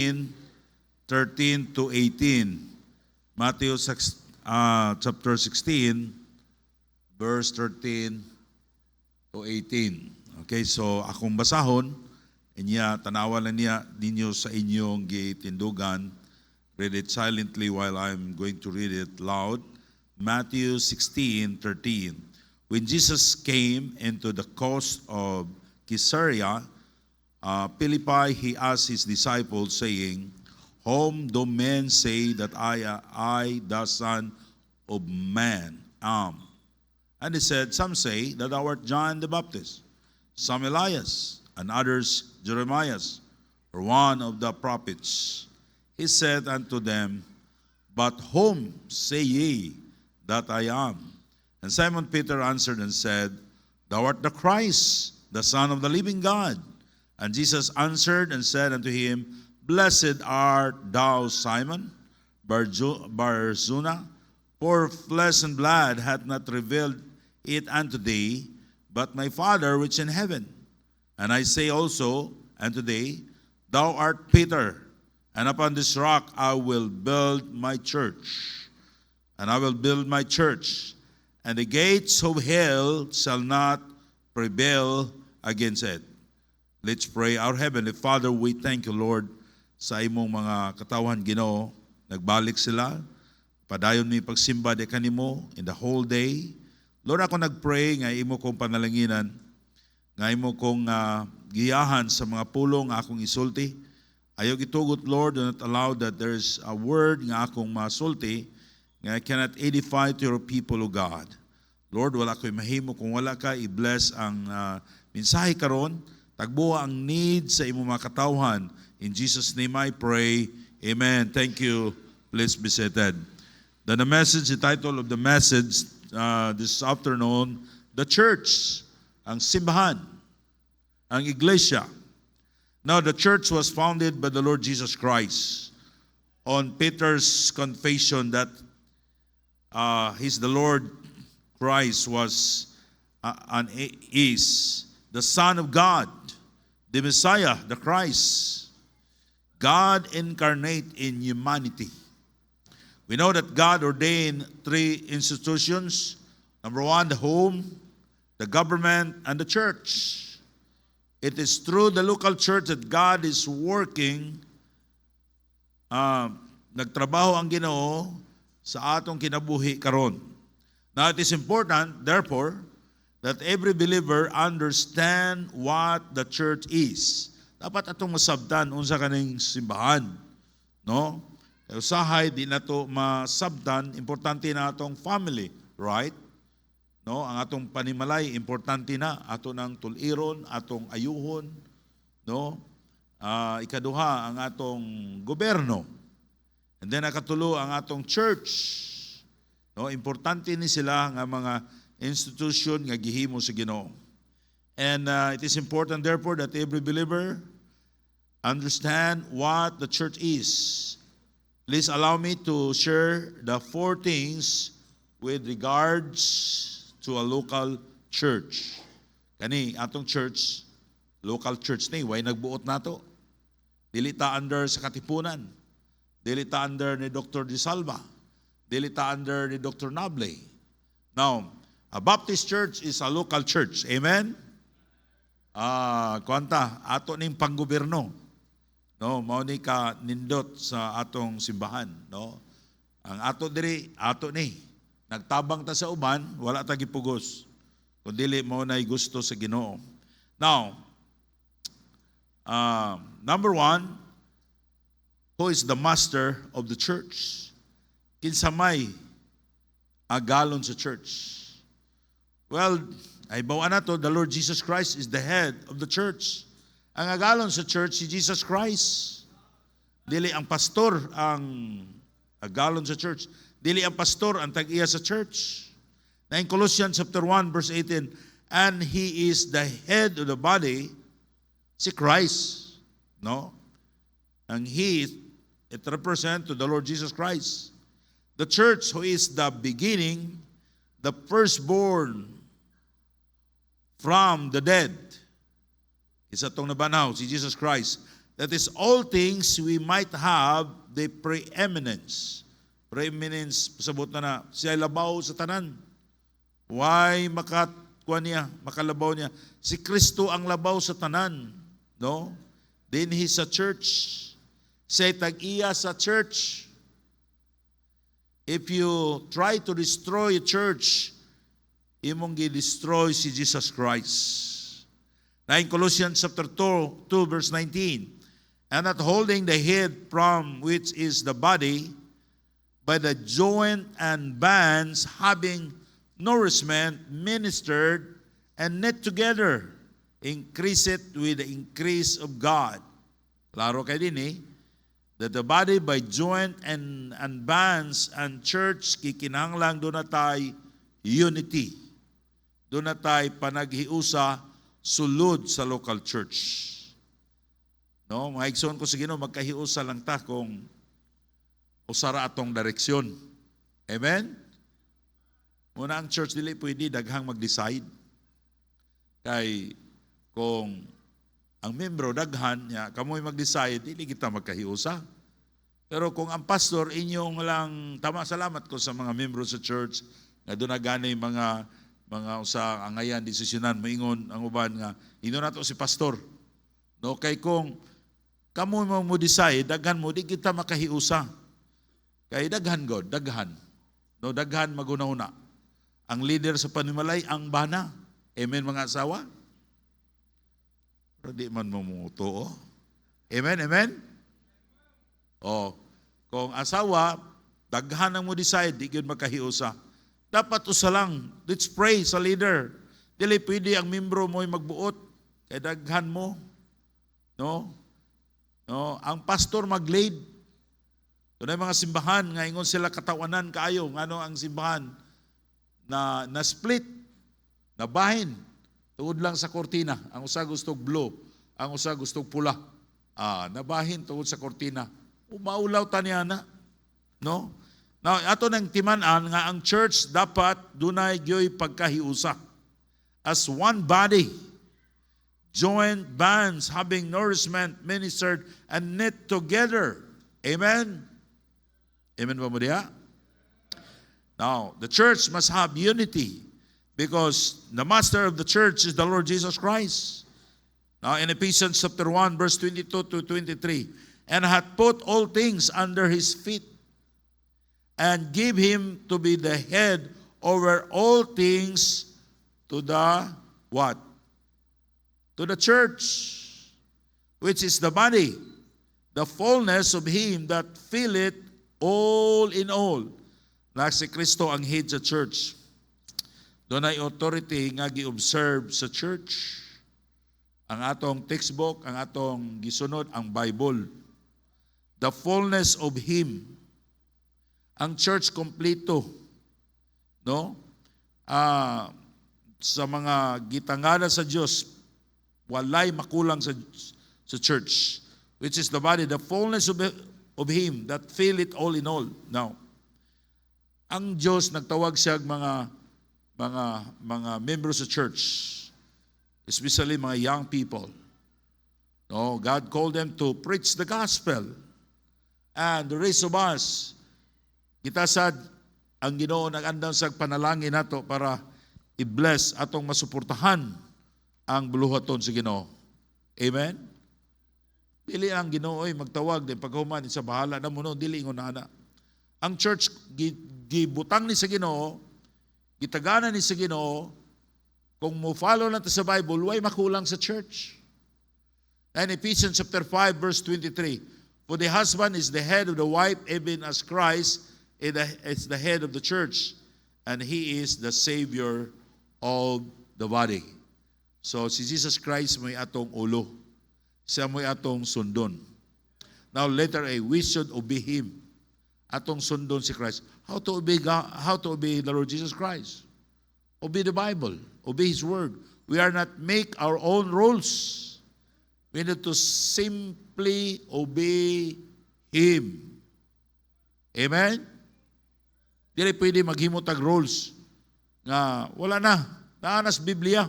13 to 18. Matthew chapter 16, verse 13 to 18. Okay, so akong basahon, inya tanawa lang niya ninyo sa inyong gitindugan. Read it silently while I'm going to read it loud. Matthew 16:13. When Jesus came into the coast of Caesarea Philippi, he asked his disciples, saying, "Whom do men say that I, the Son of Man, am?" And he said, "Some say that thou art John the Baptist, some Elias, and others Jeremiah, or one of the prophets." He said unto them, "But whom say ye that I am?" And Simon Peter answered and said, "Thou art the Christ, the Son of the living God." And Jesus answered and said unto him, "Blessed art thou, Simon Bar-Zuna, for flesh and blood hath not revealed it unto thee, but my Father which in heaven. And I say also unto thee, Thou art Peter, and upon this rock I will build my church. And I will build my church, and the gates of hell shall not prevail against it." Let's pray. Our Heavenly Father, we thank you, Lord, sa imong mga katawan, Ginoo. Nagbalik sila. Padayon mi pagsimba de kanimo in the whole day. Lord, ako nagpray nga imo kong panalanginan, nga imo kong giyahan sa mga pulong nga akong isulti. Ayaw gitugot, Lord, do not allow that there's a word nga akong masulti nga I cannot edify to your people, O God. Lord, wala ko'y mahimo kung wala ka i-bless ang mensahe karon. Tagbuha ang need sa imo mga katawhan. In Jesus' name I pray. Amen. Thank you. Please be seated. Then the message, the title of the message this afternoon, the church, ang simbahan, ang iglesia. Now, the church was founded by the Lord Jesus Christ on Peter's confession that he's the Lord Christ was and is the Son of God, the Messiah, the Christ, God incarnate in humanity. We know that God ordained three institutions. Number one, the home, the government, and the church. It is through the local church that God is working. Nagtrabaho ang Ginoo sa atong kinabuhi karon. Now, it is important, therefore, that every believer understand what the church is. Dapat atong masabtan unsa kaning simbahan, no? Kay usahay di nato masabtan, importante na atong family, right? No, ang atong panimalay importante na ato nang tuliron, atong ayuhon, no? Ikaduha ang atong gobyerno. And then nakatulo ang atong church. No, importante ni sila nga mga institution nga gihimo sa Ginoo. And it is important therefore that every believer understand what the church is. Please allow me to share the four things with regards to a local church. Kani atong church, local church ni way nagbuot nato. Dili ta under sa katipunan. Dili ta under ni Dr. Di Salva. Dili ta under ni Dr. Nable. Now, a Baptist church is a local church. Amen? Kuanta, ato ning panggobyerno. No, mao ni ka nindot sa atong simbahan, no? Ang ato diri, ato ni. Nagtabang ta sa uban, wala ta gipugos. Kun dili mao nay gusto sa Ginoo. Now, number one, who is the master of the church? Kinsa may agalon sa church? Well, ay bawa na to, the Lord Jesus Christ is the head of the church. Ang agalon sa church si Jesus Christ. Dili ang pastor ang agalon sa church. Dili ang pastor ang tag-iya sa church. Na in Colossians chapter 1 verse 18, and he is the head of the body, si Christ. No? And he, it represents to the Lord Jesus Christ. The church who is the beginning, the firstborn from the dead. Isa tong nabanaw, si Jesus Christ. that is all things we might have the preeminence. Preeminence, pasabot na siya labaw sa tanan. Why makalabaw niya? Si Kristo ang labaw sa tanan. No? Then He sa church. Siya tag-iya sa church. If you try to destroy a church, imong gi-destroy si Jesus Christ. Na in Colossians chapter 2 verse 19, and not holding the head from which is the body, by the joint and bands having nourishment ministered and knit together, increase it with the increase of God. Klaro kayo din that the body by joint and bands and church, kikinahanglang doon na tayo unity. Doon na tayo panaghiusa sulod sa local church. No, mga igsoon ko sa Ginoo, magkahiusa lang ta kung usara atong direksyon. Amen? Muna ang church dili pwede daghang mag-decide. Kay kung ang membro daghan niya, kamoy mag-decide, dili kita magkahiusa. Pero kung ang pastor inyong lang salamat ko sa mga membro sa church nga doon na gani mga usa angayan desisyonan moingon ang uban nga ino nato si pastor. No, kay kung kamo mo decide, daghan mo di kita makahiusa. Kay daghan God, daghan. No, daghan maguna-una. Ang leader sa panimalay ang bana. Amen mga asawa? Pero di man mamuto. Amen, amen? Kung asawa, daghan ang mo decide, di yun makahiusa. Dapat usa lang. Let's pray sa leader. Dili pwede ang membro mo'y magbuot. Kay daghan mo. No? Ang pastor mag-lead. Doon ay mga simbahan, nga ingon sila katawanan kaayo. Ngano ang simbahan? Na split. Na bahin. Tuod lang sa kortina. Ang usa gustong blue, ang usa gustong pula. Nabahin tuod sa kortina. Umaulaw taniya na. No? Now, ato nang timan-an nga ang church dapat dunay gyoy pagkahiusa. As one body, joint bands having nourishment ministered and knit together. Amen? Amen ba mo diha? Now, the church must have unity. Because the master of the church is the Lord Jesus Christ. Now in Ephesians chapter 1 verse 22 to 23, and hath put all things under his feet, and give him to be the head over all things to the what? To the church, which is the body, the fullness of him that filleth all in all. Na si Kristo ang head sa church. Doon ay authority nga gi-observe sa church. Ang atong textbook, ang atong gisunod, ang Bible. The fullness of Him. Ang church kompleto. No? Sa mga gitangana sa Diyos, walay makulang sa church. Which is the body, the fullness of Him that fill it all in all. Now, ang Diyos nagtawag siya mga members of church, especially mga young people. No, God called them to preach the gospel. And the rest of us, kita sad ang Ginoo nag-andam sa panalangin nato para i-bless atong masuportahan ang buluhaton sa Ginoo. Amen? Dili ang Ginoo ay magtawag din paghuman sa bahala na mo no, dili ingon ana. Ang church gibutang ni sa Ginoo, gitagana ni sa Ginoo, kung mo follow natin sa Bible, way makulang sa church. And Ephesians chapter 5 verse 23, for the husband is the head of the wife, even as Christ is the head of the church, and He is the Savior of the body. So si Jesus Christ may atong ulo. Siya may atong sundon. Now letter A, we should obey Him. Atong sundon si Christ. How to obey God, how to obey the Lord Jesus Christ? Obey the Bible. Obey His Word. We are not make our own rules. We need to simply obey Him. Amen? Dili pwede maghimot ang rules nga wala na. Naanas Biblia.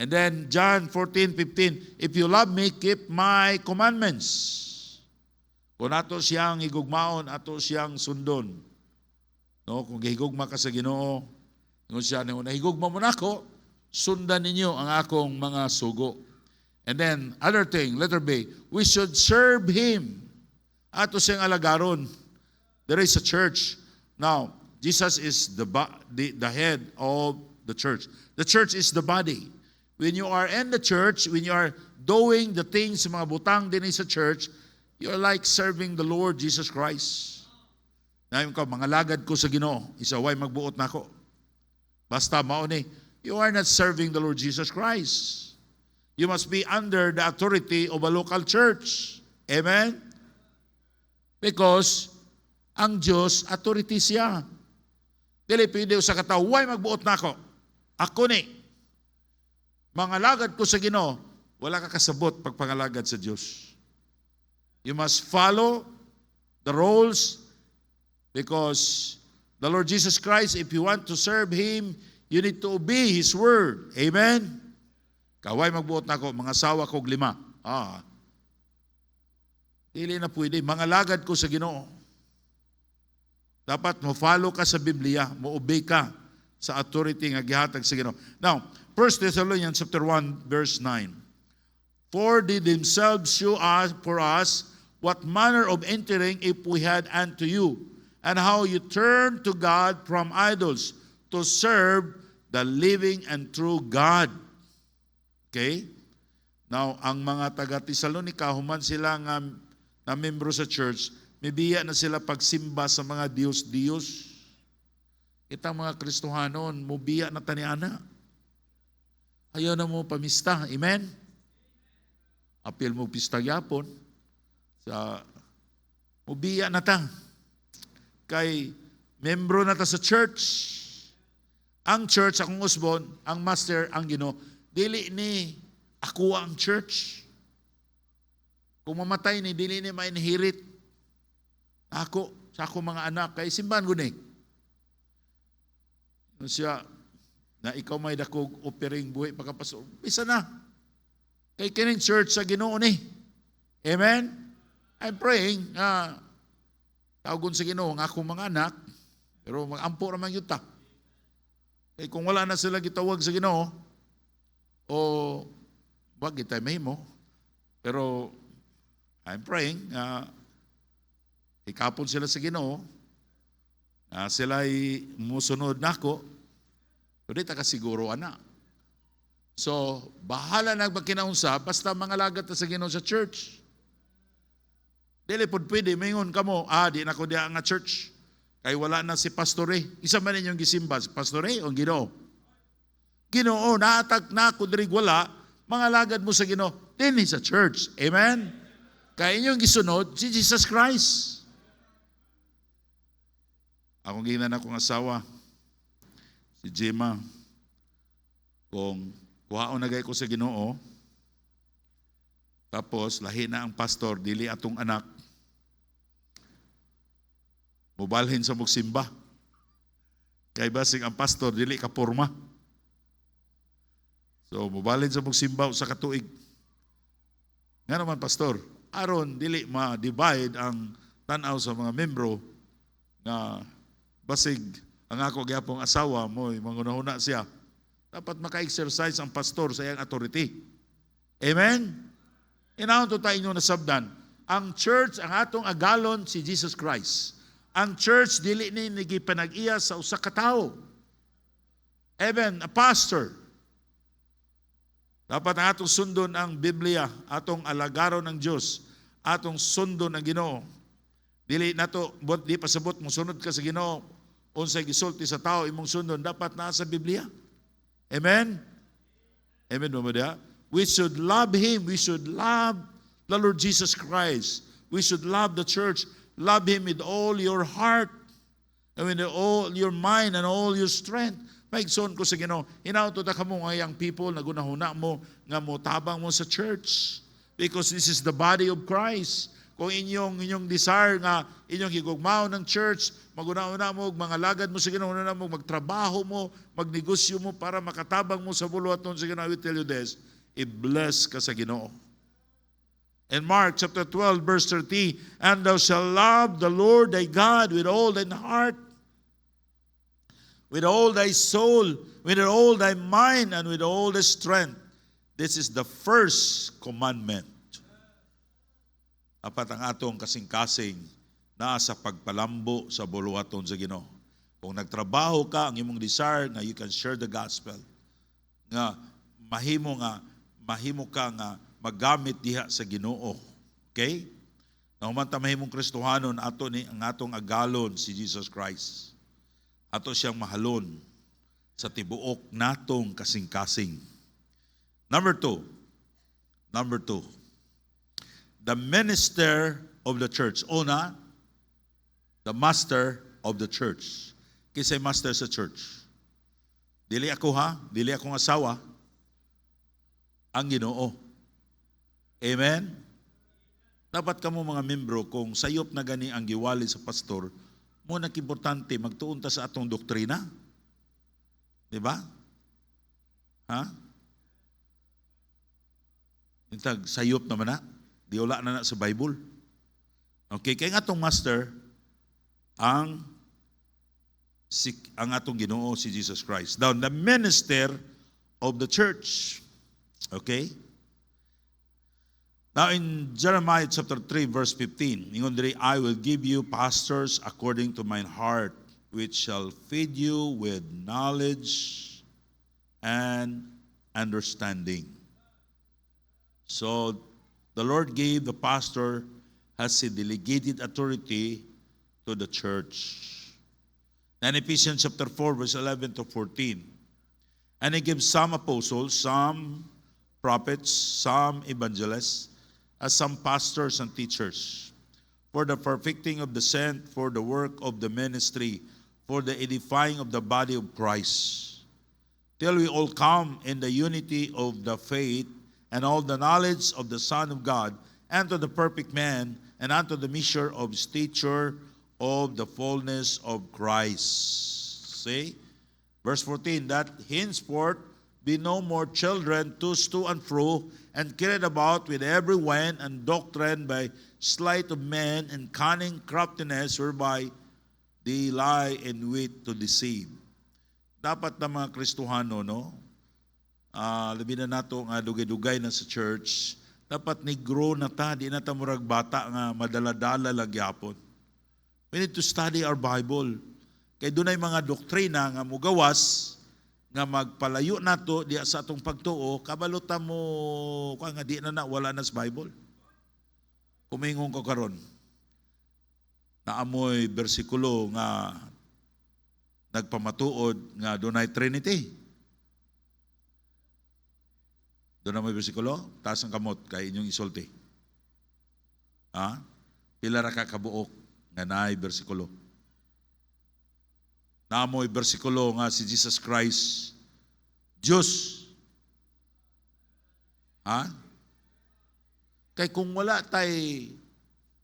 And then John 14:15, if you love me, keep my commandments. Kung ato siyang higugmaon, ato siyang sundon. No, kung higugma ka sa Ginoo, kung siya na higugma mo na ako, sundan ninyo ang akong mga sugo. And then, other thing, letter B, we should serve Him. Ato siyang alagaron. There is a church. Now, Jesus is the head of the church. The church is the body. When you are in the church, when you are doing the things, mga butang din sa church, you are like serving the Lord Jesus Christ. Ngayon ka, mga lagad ko sa Ginoo, isaway magbuot na ako. Basta mauni, you are not serving the Lord Jesus Christ. You must be under the authority of a local church. Amen? Because ang Diyos, authority siya. Dili pwede sa katao, way magbuot na ako. Ako ni. Mga lagad ko sa Ginoo, wala ka kasabot pagpangalagad sa Diyos. You must follow the rules because the Lord Jesus Christ, if you want to serve Him, you need to obey His word. Amen? Kaway magbuot na ako, mga asawa ko 5. Dili na pwede. Mga lagad ko sa Ginoo. Dapat mo-follow ka sa Biblia, mo-obey ka sa authority nga gihatag sa Ginoo. Now, 1 Thessalonians chapter 1 verse 9. For they themselves show us for us what manner of entering if we had unto you, and how you turn to God from idols to serve the living and true God. Okay? Now, ang mga taga-Tesalonica, human sila nga na membro sa church, may biya na sila pagsimba sa mga Diyos-Diyos. Itang mga Kristohanon, mubiya na taniana. Ayaw na mo pamista. Amen? Apil mo pista yapon. Sa mubiya na ta. Kay membro na ta sa church. Ang church, akong usbon, ang master, ang Ginoo, dili ni ako ang church. Kung mamatay ni, dili ni ma-inherit. Ako, sa ako mga anak, kay simbahan ko ni. Siya, na ikaw may dakog offering buhay pagkapaso. Bisa na. Kay kining church sa Ginoo ni. Amen? I'm praying na tawgon sa Ginoo ang akong mga anak, pero mag-ampo naman yun ta. Kay kung wala na sila gitawag sa Ginoo, o wag kita mahimo. Pero I'm praying ikapon sila sa Ginoo, sila'y musunod na ako, pero di ta kasiguro ana. So, bahala na magkinaunsa, basta mga lagat na sa Ginoo sa church. Dili pod pwede, mingon ka mo, di na ko diya nga church. Kay wala na si pastore. Isa man ninyong gisimba, si pastore o Ginoo? Ginoo, naatag na ako diri wala, mga lagad mo sa Ginoo, din sa church. Amen? Kaya inyong gisunod, si Jesus Christ. Akong ginan akong asawa, si Gemma, kung kuhaon na gay ko sa Ginoo, tapos lahi na ang pastor, dili atong anak, mubalhin sa mugsimba. Kay basig ang pastor, dili ka porma. So, mubalhin sa mugsimba sa katuig. Nga naman, pastor, aron dili ma-divide ang tanaw sa mga membro na basig ang ako gyapong asawa mo, mangunahuna siya. Dapat maka-exercise ang pastor sa iyang authority. Amen? Inaon to tayo inyo nasabdan. Ang church, ang atong agalon si Jesus Christ. Ang church, dili ni nagipanag-iya sa usa ka tawo. Even a pastor. Dapat ang atong sundon ang Biblia, atong alagaron ng Diyos, atong sundon ang Ginoo. Dili nato, di pasabot mo sunod ka sa Ginoo, unsay gisulti sa tao imong sundon, dapat nasa Biblia. Amen? Amen mo ba? We should love Him. We should love the Lord Jesus Christ. We should love the church. Love Him with all your heart, and with all your mind and all your strength. Maigsoon ko sa Ginoo, hinauto ta kamo nga young people, nagunahuna mo, nga mo tabang mo sa church. Because this is the body of Christ. kung inyong desire nga inyong higugmao ng church, maguna-una mo, mga lagad mo sa Ginoo, una mo, magtrabaho mo, magnegosyo mo para makatabang mo sa buluhaton sa Ginoo. I will tell you this, i-bless ka sa Ginoo. In Mark chapter 12, verse 30, and thou shalt love the Lord thy God with all thine heart, with all thy soul, with all thy mind, and with all thy strength. This is the first commandment. Apat ang atong kasing-kasing na sa pagpalambo sa buluhaton sa Ginoo. Kung nagtrabaho ka, ang imong desire na you can share the gospel, nga mahimo ka nga magamit diha sa Ginoo. Okay? Nahuman ta mahimong Kristohanon ato ni ang atong agalon si Jesus Christ. Ato siyang mahalon sa tibuok natong kasing-kasing. Number two, the minister of the church. Una, the master of the church. Kisay master sa church. Dili ako dili akong asawa, ang Ginoo. Amen? Dapat kamo mga membro, kung sayop na gani ang giwali sa pastor, mo importante magtuon ta sa atong doktrina. Di ba? Ha? Intag sayop naman na. Di wala na sa Bible. Okay, kaya nga atong master, ang atong Ginoo si Jesus Christ. Now, the minister of the church. Okay? Now, in Jeremiah chapter 3, verse 15, ingon diri, I will give you pastors according to mine heart, which shall feed you with knowledge and understanding. So, the Lord gave the pastor has a delegated authority to the church. And Ephesians chapter 4, verse 11 to 14. And he gives some apostles, some prophets, some evangelists, as some pastors and teachers, for the perfecting of the saint, for the work of the ministry, for the edifying of the body of Christ, till we all come in the unity of the faith and all the knowledge of the Son of God, and to the perfect man, and unto the measure of stature of the fullness of Christ. See? Verse 14, that henceforth be no more children tossed to and fro, and carried about with every wind and doctrine by sleight of men and cunning craftiness, whereby they lie in wit to deceive. Dapat na mga Kristohano, no? Labi na nato nga dugay-dugay na sa church, dapat ni-grow na ta, di na ta murag bata nga madala-dala lagyapon. We need to study our Bible. Kay dunay mga doktrina nga mugawas, nga magpalayo nato diya sa atong pagtuo, kabalutan mo nga di na wala na sa Bible. Kumingon ko karon, naamoy bersikulo nga nagpamatuod nga dunay Trinity. Doon na may bersikulo, taas ang kamot kay inyong isulti. Ha? Pila ra ka kabuok nga naay bersikulo. Naamoy bersikulo nga si Jesus Christ, Diyos. Ha? Kay kung wala tay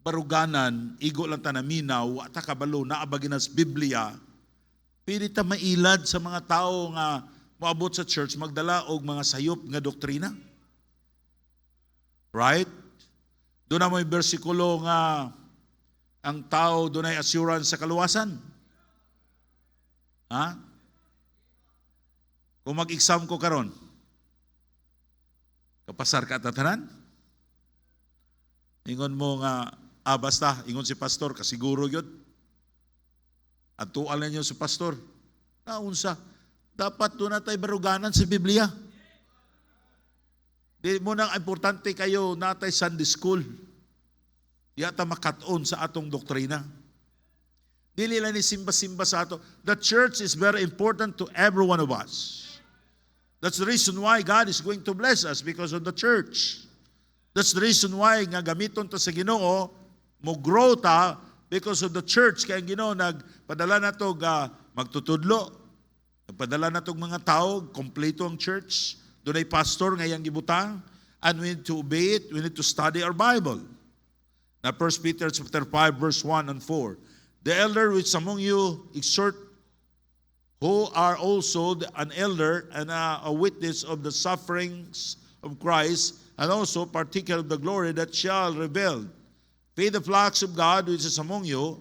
baruganan, igo lang ta na minaw, at kabalo, naabagin sa Biblia, pili ta mailad sa mga tao nga moabot sa church, magdala og mga sayop nga doktrina. Right? Doon na may bersikulo nga ang tao doon ay assurance sa kaluwasan. Ha? Kung mag-exam ko karon, kapasar ka tatanan? Ingon mo nga, basta, ingon si pastor, kasiguro yun. At tual na niyo si pastor. Naunsa, dapat doon na tayo baruganan sa Biblia. Di mo nang importante kayo natay Sunday school. Yata makaton sa atong doktrina. Dili lang ni simba-simba sa ato. The church is very important to every one of us. That's the reason why God is going to bless us, because of the church. That's the reason why nga gamiton ta sa Ginoo, mo grow ta because of the church. Kaya ang Ginoo nagpadala na to magtutudlo. Nagpadala na tong mga tao, kompleto ang church. Doon ay pastor ngayang gibutang. And we need to obey it. We need to study our Bible. Na 1 Peter chapter 5 verse 1 and 4. The elder which among you exhort, who are also an elder and a witness of the sufferings of Christ, and also partaker of the glory that shall reveal. Feed the flocks of God which is among you,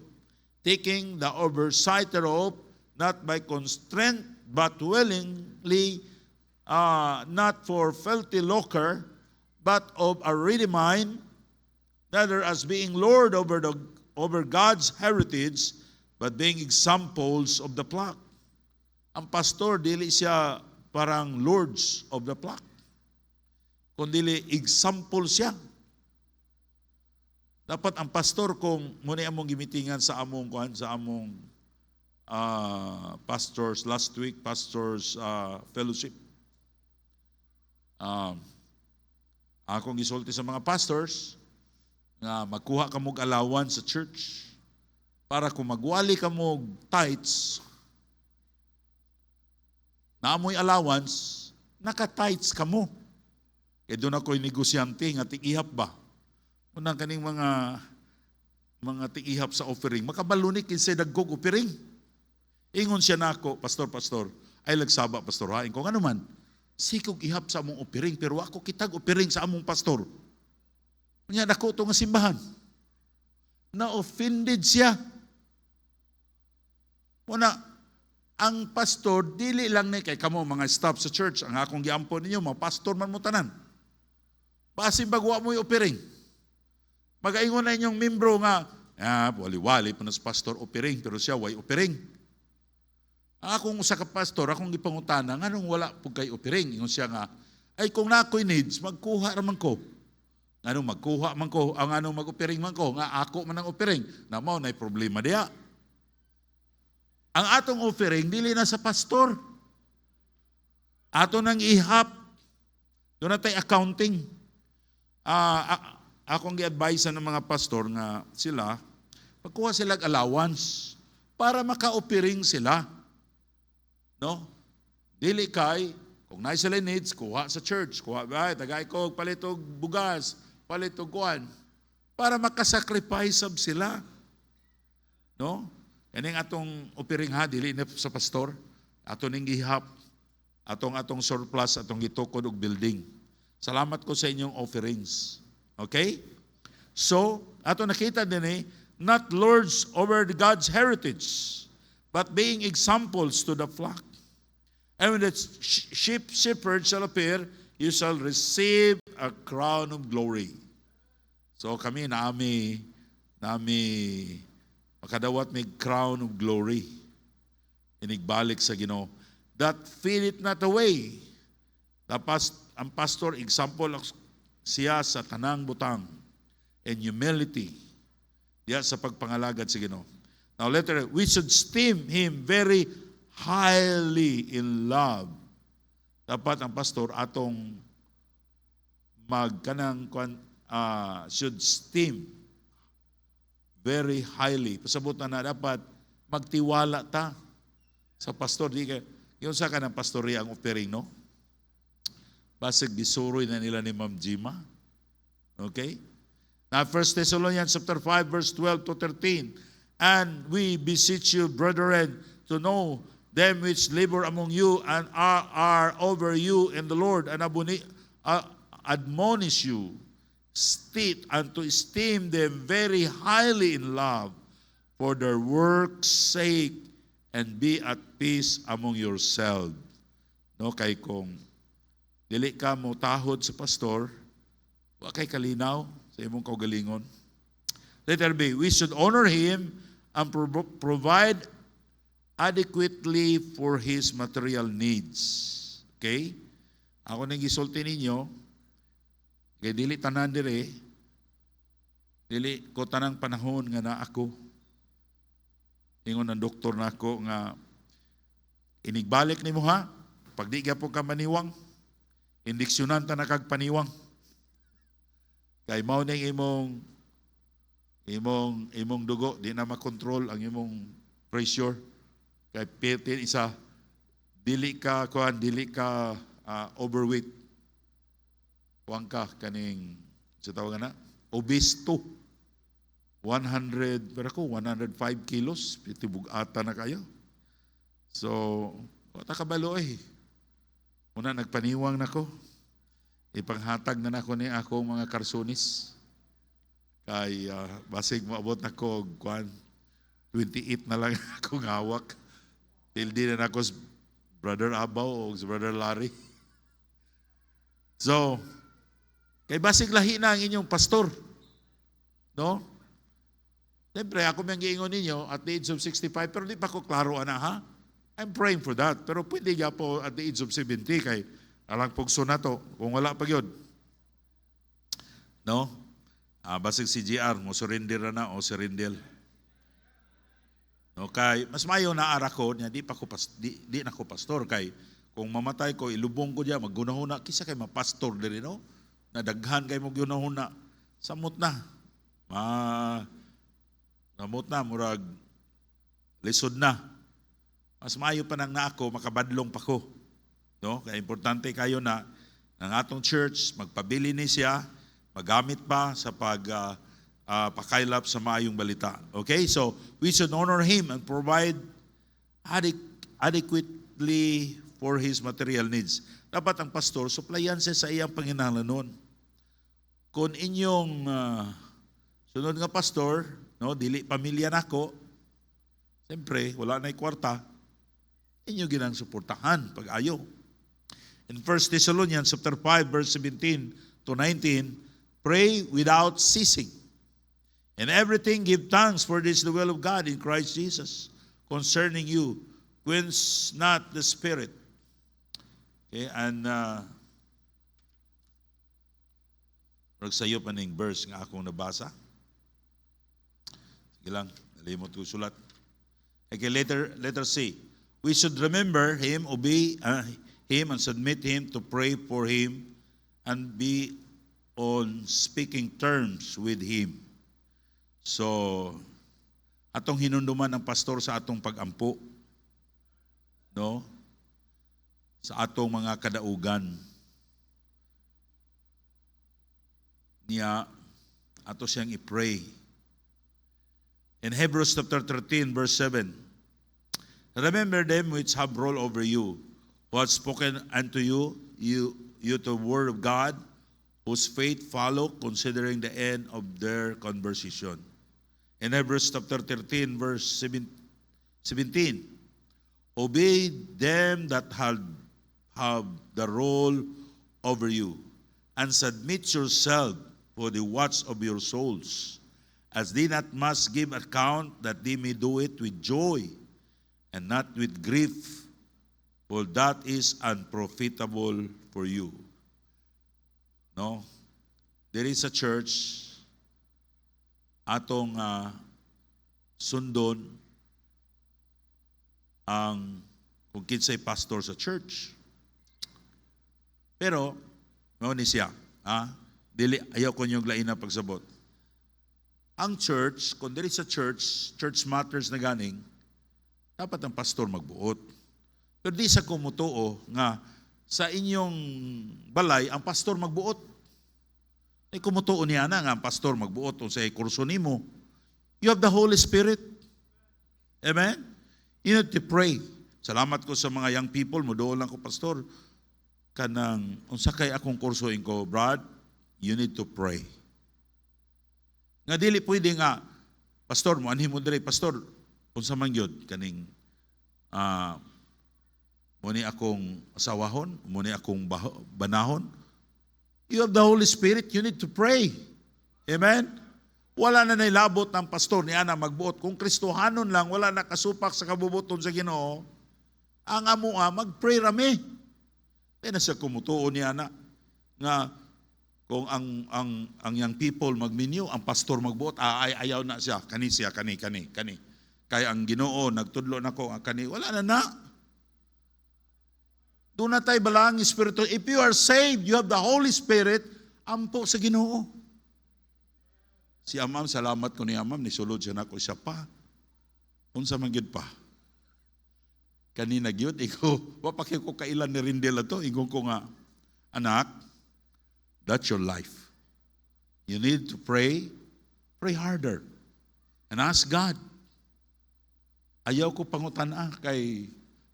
taking the oversight thereof, not by constraint, but willingly, not for filthy lucre, but of a ready mind, neither as being Lord over God's heritage, but being examples of the flock. Ang pastor, dili siya parang lords of the flock, kundi example siya. Dapat ang pastor, kung muna among gimitingan sa among pastors last week, pastors fellowship. Akong gisulti sa mga pastors nga magkuha ka mog allowance sa church para kung magwali ka mog tithes, naamoy allowance, naka-tithes ka mo. Kaya doon ako'y negosyante nga tig-ihap ba? Unang kaning mga tig-ihap sa offering, makabalunik kinsay dagkog offering. Ingon siya na ako, pastor, ay lagsaba, pastor, hain ko, ano man, sikog ihap sa among offering, pero ako kitag offering sa among pastor. Kanya nako ito nga simbahan. Na-offended siya. Muna, ang pastor, dili lang ni kay kamo mga staff sa church, ang akong giampon ninyo, mga pastor man mo tanan. Basin bagwa mo yung offering. Magaingon na inyong membro nga, wali-wali pa na sa pastor offering, pero siya way offering. Akong usa ka pastor, akong gipangutana, nganong wala po kay offering? Ingon siya nga, ay kung na ako'y needs, magkuha raman ko. Nganong magkuha man ko, ang anong mag-offering man ko, nga ako man ang offering, na mao na'y problema diya. Ang atong offering, dili na sa pastor. Ato nang ihap. Doon na tayo accounting. Akong gi-advise ng mga pastor nga sila, pagkuha sila allowance para maka-offering sila. No? Dili kay, kung na sila needs, kuha sa church. Kuha, tagay ko, palitog bugas, palitog kuhan. Para makasacrifice sila. No? Kaning atong offering ha, dili na sa pastor, ato ning gihap, atong surplus, atong gitukod og building. Salamat ko sa inyong offerings. Okay? So, ato nakita din not lords over God's heritage, but being examples to the flock. And when the shepherd shall appear, you shall receive a crown of glory. So kami nami makadawat may crown of glory. Inigbalik sa Ginoo. That fadeth not away. Tapos, ang pastor, example siya sa tanang butang and humility. Diya sa pagpangalagad sa Ginoo. Now later, we should esteem him very highly in love. Dapat ang pastor atong should esteem very highly. Pasabot na dapat magtiwala ta sa pastor. Yung sa ka ng pastorya ang offering, no? Basig gisuroy na nila ni Ma'am Jima. Okay? Now, 1 Thessalonians chapter 5, verse 12 to 13. And we beseech you, brethren, to know them which labor among you and are over you in the Lord, and admonish you, state and to esteem them very highly in love for their work's sake, and be at peace among yourselves. No, kay kung dili ka mo tahod sa pastor, wa kay kalinaw sa imong kaugalingon. Letter B, we should honor him and provide adequately for his material needs. Okay? Ako nang gisulti ninyo, kaya dili tanan dire, dili ko tanang panahon nga na ako. Ingon ng doktor na ako nga, inigbalik ni mo ha, pag di ka po ka maniwang, indiksyonan ta na kag paniwang. Kay mao ning imong dugo, di na makontrol ang imong pressure. Kay pitin isa, dili ka overweight. Kuwang ka kaning, sa tawagan na, obese to. 100, pero ako 105 kilos, tibugata na kayo. So, wala kabalo eh. Una nagpaniwang nako. Ipanghatag na nako ni akong mga karsunis. Kay basig maabot nako og 28 na lang akong hawak. Tildi na nako sa Brother Abaw o sa Brother Larry. So, kay basig lahi na ang inyong pastor. No? Siyempre, ako may giingon ninyo at the age of 65, pero di pa ko klaro ana ha. I'm praying for that. Pero pwede nga po at the age of 70 kay alang pugso na to. Kung wala pa yun. No? Basig si GR, mo surrender na o surrender. No, kay mas mayo na ara ko niya di na ko pastor kay kung mamatay ko ilubong ko diya maggunahuna kisa kay mapastor diri no. Nadaghan kay mo gunahuna. Samot na. Namot na, murag lisod na. Mas maayo pa nang na ako, makabadlong pa ko. No? Kaya importante kayo na ng atong church, magpabili ni siya, magamit pa sa pakailap sa maayong balita. Okay? So, we should honor him and provide adequately for his material needs. Dapat ang pastor, supplyan siya sa iyang panginahanglanon. Kung inyong sunod nga pastor, no, dili pamilya nako. Siyempre, wala na'y kwarta. Inyo ginang suportahan pag-ayo. In 1 Thessalonians chapter 5 verse 17 to 19, pray without ceasing. In everything give thanks, for this is the will of God in Christ Jesus concerning you. Quench not the spirit. Okay, and magsayo pa ning verse nga akong nabasa. Lang, nalimot ko sulat. Okay, letter C. We should remember him, obey him, and submit him to pray for him and be on speaking terms with him. So, atong hinunduman ng pastor sa atong pag-ampo. No? Sa atong mga kadaugan. Niya, ato siyang i-pray. In Hebrews chapter 13, verse 7, remember them which have rule over you, who have spoken unto you the word of God, whose faith follow, considering the end of their conversation. In Hebrews chapter 13, verse 17, obey them that have the rule over you, and submit yourself for the watch of your souls, as they not must give account, that they may do it with joy and not with grief, for that is unprofitable for you. No? There is a church, atong sundon ang kung kinsay pastor sa church. Pero, mao ni siya, dili ayaw ko niyong lain na pagsabot. Ang church, kung diri sa church matters na ganing, dapat ang pastor magbuot. Pero di sa kumutuo nga sa inyong balay, ang pastor magbuot. Ay kumutuo niya na nga ang pastor magbuot o sa kurso nimo. You have the Holy Spirit. Amen? You need to pray. Salamat ko sa mga young people, mudool lang ko, pastor. Kanang, unsa kay akong kursoin ko, Brad, you need to pray. Nga dili pwede nga, pastor, mo anhin mo dire, pastor, unsa man gyud kaning muni akong asawahon, muni akong banahon. You have the Holy Spirit, you need to pray. Amen? Wala na nailabot ng pastor niya na magbuot. Kung Kristohanon lang, wala na kasupak sa kabubuton sa Ginoo, ang amoa, mag-pray rami. Kaya na siya kumutuon niya na, nga kung ang young people magminyo, ang pastor magbuot, ayaw na siya, kani. Kaya ang Ginoo, nagtudlo na ko, kani, wala na. Doon na tayo balang Espiritu. If you are saved, you have the Holy Spirit, ampo sa Ginoo. Si Amam, salamat ko ni Amam, nisulod siya na ko siya pa. Unsa man gyud pa. Kanina gyud, ikaw, wapakay ko kailan ni Rindel ato, ingon ko nga, anak, that's your life. You need to pray harder. And ask God. Ayaw ko pangutana kay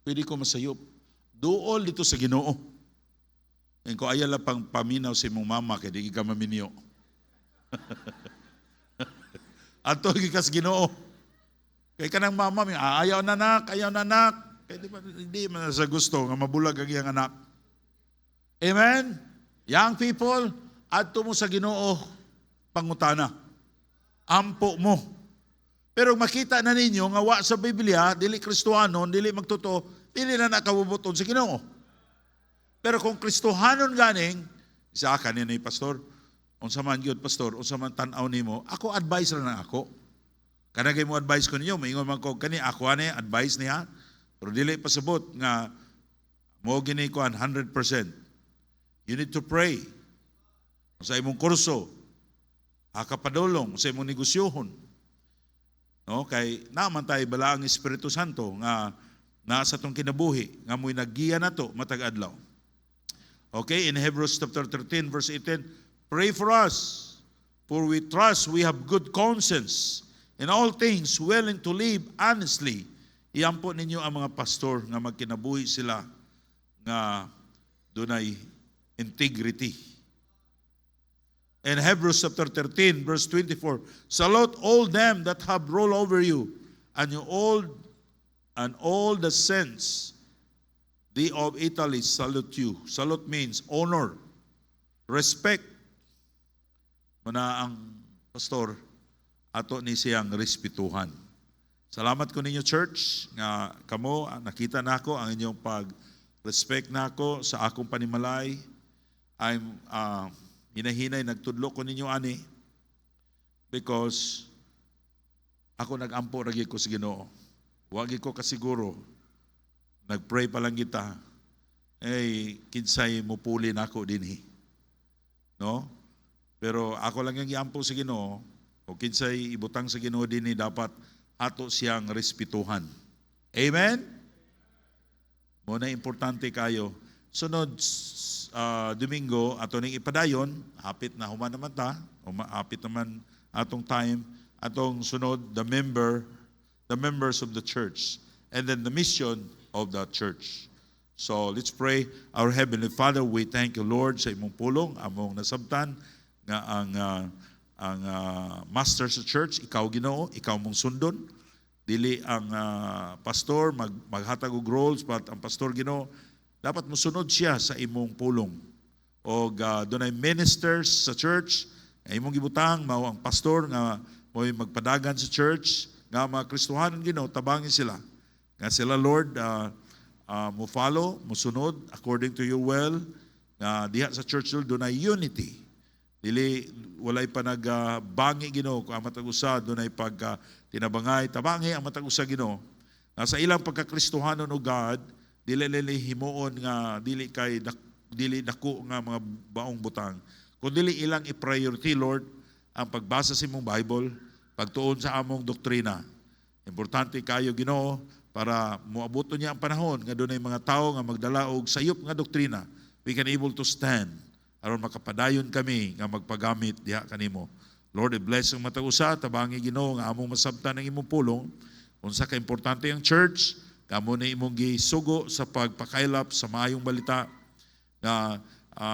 pwede ko masayop. Duol dito sa Ginoo. And ko ayaw lang pang paminaw sa imong mama kay di ka maminyo. Ato gikas Ginoo. Kay kanang mama mi ayaw na nak. Kay di man sa gusto nga mabulag ang iyang anak. Amen. Young people, adto mo sa Ginoo pangutana. Ampo mo. Pero makita na ninyo nga wa sa Biblia, dili Kristohanon, dili magtuto, dili na nakabubuton sa Ginoo. Pero kung Kristohanon ganing, isa kanina ni pastor, unsa man gyud pastor, unsa man tan-aw nimo, ako advice ra na ako. Kanagay mo advice ko ninyo, maingon man ko kani ako ani advice niya, pero dili pasabot nga mo gini ko 100%. You need to pray. Sa imong kurso, akapadulong sa imong negosyohon. No, kay naman tayo bala ang Espiritu Santo nga nasa tong kinabuhi nga mo'y naggiya nato matag adlaw. Okay, in Hebrews chapter 13 verse 18, pray for us, for we trust we have good conscience in all things, willing to live honestly. Iyan po ninyo ang mga pastor nga magkinabuhi sila nga dunay integrity. In Hebrews chapter 13, verse 24, salute all them that have rule over you, and all the saints, they of Italy salute you. Salute means honor, respect. Muna ang pastor, ato ni siyang respetuhan. Salamat ko ninyo church, nga kamo, nakita na ako ang inyong pag-respect na ako sa akong panimalay. I'm hinahinay nagtudlo ko ninyo ani because ako nagampo ragi ko sa Ginoo. Wagi ko kasiguro. Nagpray pa lang kita. Kinsay mupuli nako dinhi. No? Pero ako lang yung giampo sa Ginoo, o kinsay ibutang sa Ginoo dinhi dapat ato siyang respetuhan. Amen. Mo na importante kayo. Sunod Domingo, ato ning ipadayon, hapit na human naman ta, hapit naman atong time, atong sunod, the members of the church, and then the mission of the church. So, let's pray. Our Heavenly Father, we thank you, Lord, sa imong pulong, among nasabtan, nga ang master sa church, ikaw Ginoo, ikaw mong sundon, dili ang pastor, maghatag og roles, but ang pastor Ginoo, dapat musunod siya sa imong pulong. O dunay ministers sa church, nga imong gibutang, mao ang pastor nga mo'y magpadagan sa church, nga mga Kristohanon Ginoo, tabangin sila. Nga sila, Lord, mo follow, musunod according to your will. Diha sa church, Lord, dunay unity. Dili, walay pa nagbangi Ginoo, kung ang matag-usa, dunay tinabangay, tabangi ang matag-usa Ginoo. Sa ilang pagka-Kristohanon o God, dili himuon nga dili dako nga mga baong butang, kundi ilang i-priority, Lord, ang pagbasa sa imong Bible, pagtuon sa among doktrina. Importante kayo Ginoo para moabuto niya ang panahon nga dunay mga tao nga magdala og sayop nga doktrina, we can able to stand aron makapadayon kami nga magpagamit diha kanimo. Lord, i-bless ang matag-usa, tabangi Ginoo nga among masabtan ang imong pulong. Unsa ka importante ang church, kamo na imong gisugo sa pagpakaylap sa maayong balita na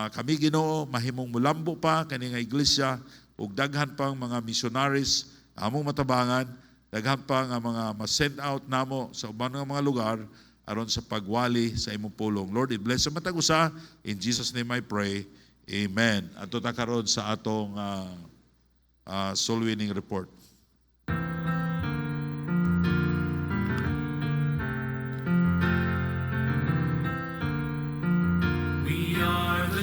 kami Ginoo mahimong mulambo pa kani nga iglesia ug daghan pang mga missionaries among matabangan, daghan pa nga mga ma-send out namo sa ubang mga lugar aron sa pagwali sa imong pulong. Lord, i-bless sa matag-usa. In Jesus' name I pray. Amen. Ato ta karon sa atong soul winning report.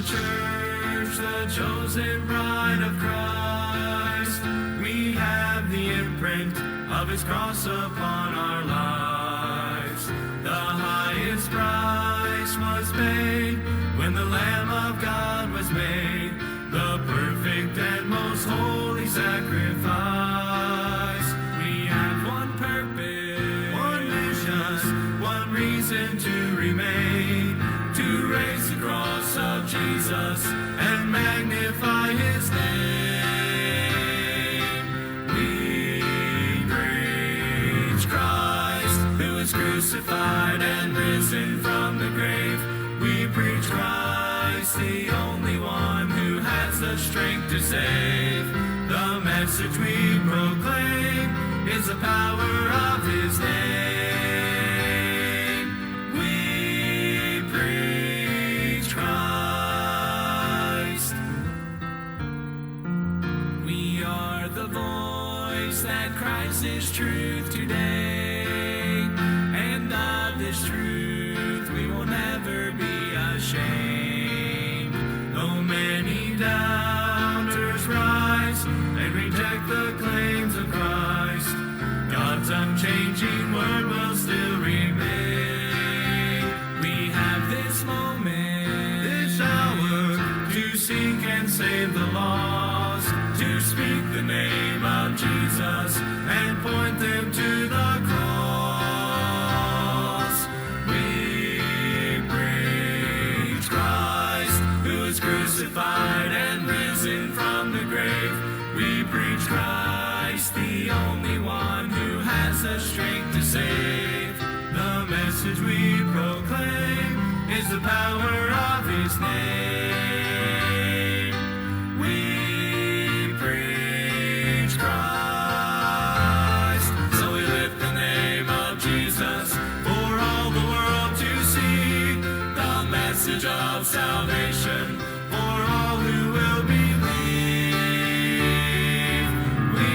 Church, the chosen bride of Christ, we have the imprint of His cross upon our lives. The highest price was paid when the Lamb of God was made, the perfect and most holy sacrifice. We have one purpose, one mission, one reason to remain, to raise the cross of Jesus and magnify His name. We crucified and risen from the grave. We preach Christ, the only one who has the strength to save. The message we proclaim is the power of His name. We preach Christ. We are the voice that Christ is truth today, and of this truth we will never be ashamed. Though many doubters rise and reject the claims of Christ, God's unchanging word will still remain. We have this moment, this hour, to seek and save the lost, to speak the name of Jesus and point them to the cross. We preach Christ, who is crucified and risen from the grave. We preach Christ, the only one who has the strength to save. The message we proclaim is the power of His name. We preach Christ. So we lift the name of Jesus for all the world to see. The message of salvation for all who will believe. We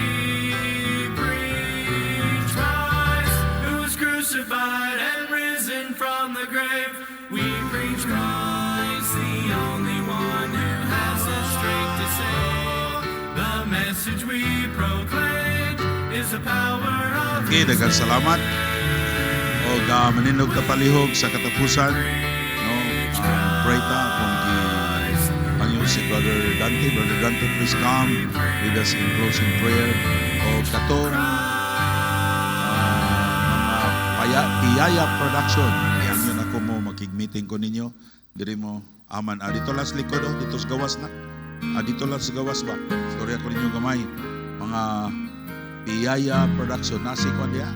preach Christ, who was crucified and risen from the grave. We preach Christ, the only one who has the strength to save. The message we proclaim is the power of Okay, His daghang salamat. O maninog ka palihog sa katapusan. No, pray ta kung Panginoon si Brother Dante. Brother Dante, please come with us in closing prayer. O katong mga Piyaya Production. Yan yun ako mo makig-meeting ko ninyo. Diri mo aman. Dito lang sa likod, dito sa gawas na. Dito lang sa gawas ba? Storya ko ninyo gamay. Mga Piyaya Production. Nasi ko diya.